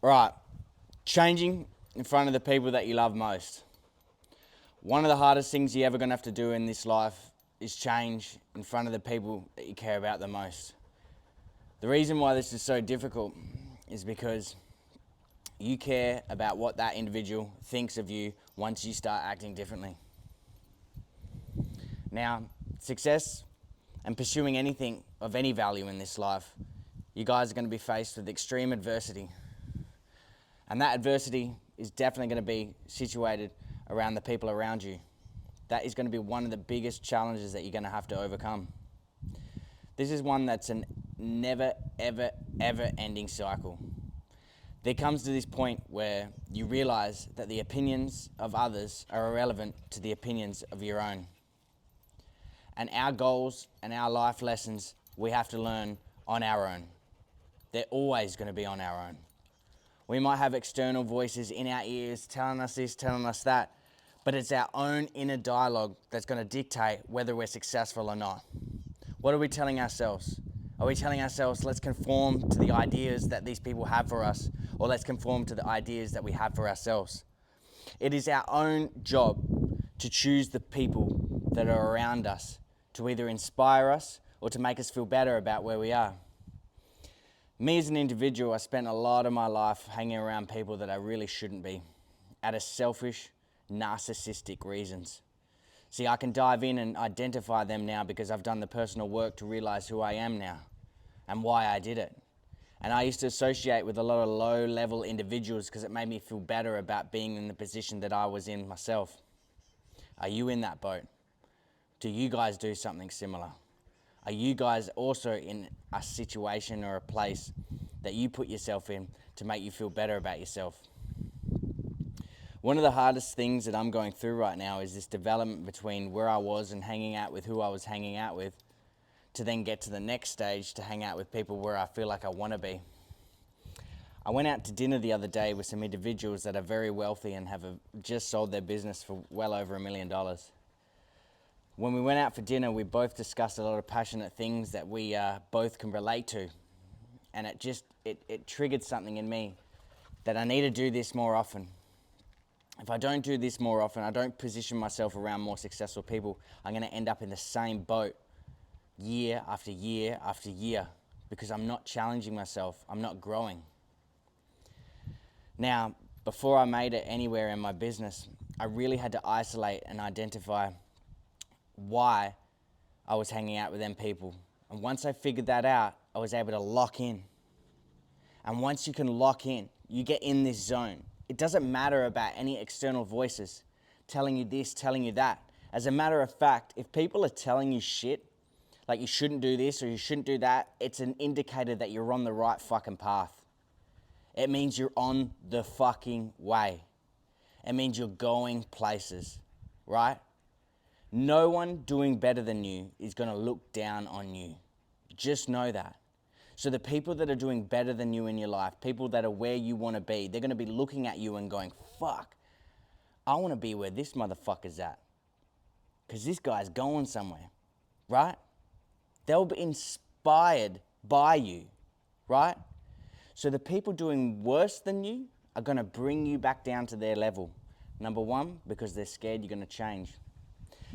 Right, changing in front of the people that you love most. One of the hardest things you're ever going to have to do in this life is change in front of the people that you care about the most. The reason why this is so difficult is because you care about what that individual thinks of you once you start acting differently. Now, success and pursuing anything of any value in this life, you guys are going to be faced with extreme adversity. And that adversity is definitely going to be situated around the people around you. That is going to be one of the biggest challenges that you're going to have to overcome. This is one that's a never, ever, ever ending cycle. There comes to this point where you realize that the opinions of others are irrelevant to the opinions of your own. And our goals and our life lessons we have to learn on our own. They're always going to be on our own. We might have external voices in our ears telling us this, telling us that, but it's our own inner dialogue that's going to dictate whether we're successful or not. What are we telling ourselves? Are we telling ourselves, let's conform to the ideas that these people have for us, or let's conform to the ideas that we have for ourselves? It is our own job to choose the people that are around us, to either inspire us or to make us feel better about where we are. Me as an individual, I spent a lot of my life hanging around people that I really shouldn't be, out of selfish, narcissistic reasons. See, I can dive in and identify them now because I've done the personal work to realize who I am now and why I did it. And I used to associate with a lot of low-level individuals because it made me feel better about being in the position that I was in myself. Are you in that boat? Do you guys do something similar? Are you guys also in a situation or a place that you put yourself in to make you feel better about yourself? One of the hardest things that I'm going through right now is this development between where I was and hanging out with who I was hanging out with to then get to the next stage to hang out with people where I feel like I want to be. I went out to dinner the other day with some individuals that are very wealthy and have just sold their business for well over $1 million. When we went out for dinner, we both discussed a lot of passionate things that we both can relate to. And it triggered something in me that I need to do this more often. If I don't do this more often, I don't position myself around more successful people, I'm going to end up in the same boat year after year after year because I'm not challenging myself, I'm not growing. Now, before I made it anywhere in my business, I really had to isolate and identify why I was hanging out with them people. And once I figured that out, I was able to lock in. And once you can lock in, you get in this zone. It doesn't matter about any external voices telling you this, telling you that. As a matter of fact, if people are telling you shit, like you shouldn't do this or you shouldn't do that, it's an indicator that you're on the right fucking path. It means you're on the fucking way. It means you're going places, right? No one doing better than you is going to look down on you. Just know that. So the people that are doing better than you in your life, people that are where you want to be, they're going to be looking at you and going, fuck, I want to be where this motherfucker's at. Because this guy's going somewhere, right? They'll be inspired by you, right? So the people doing worse than you are going to bring you back down to their level. Number one, because they're scared you're going to change.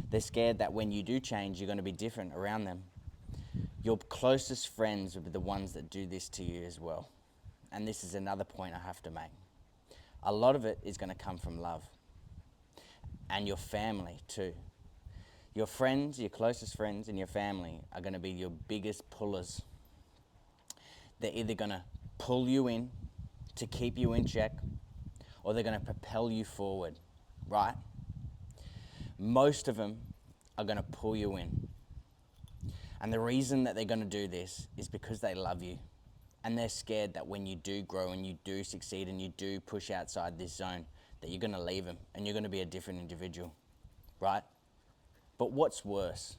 They're scared that when you do change, you're going to be different around them. Your closest friends will be the ones that do this to you as well. And this is another point I have to make. A lot of it is going to come from love. And your family too. Your friends, your closest friends and your family are going to be your biggest pullers. They're either going to pull you in to keep you in check, or they're going to propel you forward, right? Most of them are going to pull you in. And the reason that they're going to do this is because they love you. And they're scared that when you do grow and you do succeed and you do push outside this zone, that you're going to leave them and you're going to be a different individual, right? But what's worse?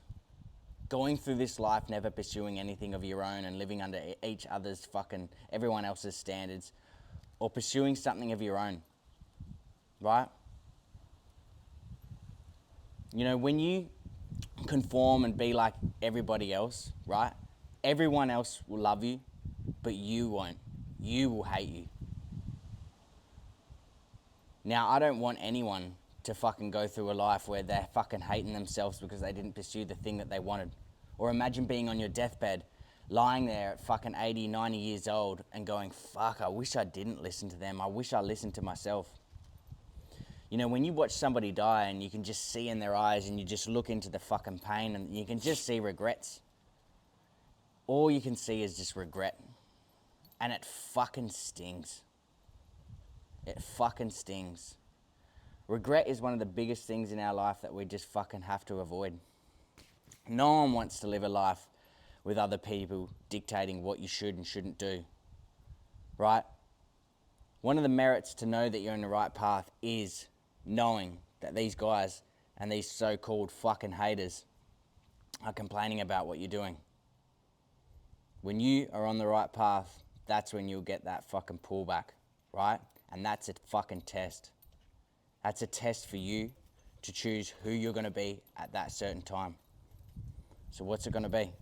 Going through this life never pursuing anything of your own and living under each other's everyone else's standards, or pursuing something of your own, right? You know, when you conform and be like everybody else, right? Everyone else will love you, but you won't. You will hate you. Now, I don't want anyone to fucking go through a life where they're fucking hating themselves because they didn't pursue the thing that they wanted. Or imagine being on your deathbed, lying there at fucking 80, 90 years old and going, fuck, I wish I didn't listen to them. I wish I listened to myself. You know, when you watch somebody die and you can just see in their eyes and you just look into the fucking pain and you can just see regrets. All you can see is just regret. And it fucking stings. It fucking stings. Regret is one of the biggest things in our life that we just fucking have to avoid. No one wants to live a life with other people dictating what you should and shouldn't do, right? One of the merits to know that you're in the right path is knowing that these guys and these so-called fucking haters are complaining about what you're doing. When you are on the right path, that's when you'll get that fucking pullback, right? And that's a fucking test. That's a test for you to choose who you're going to be at that certain time. So what's it going to be?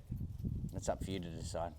It's up for you to decide.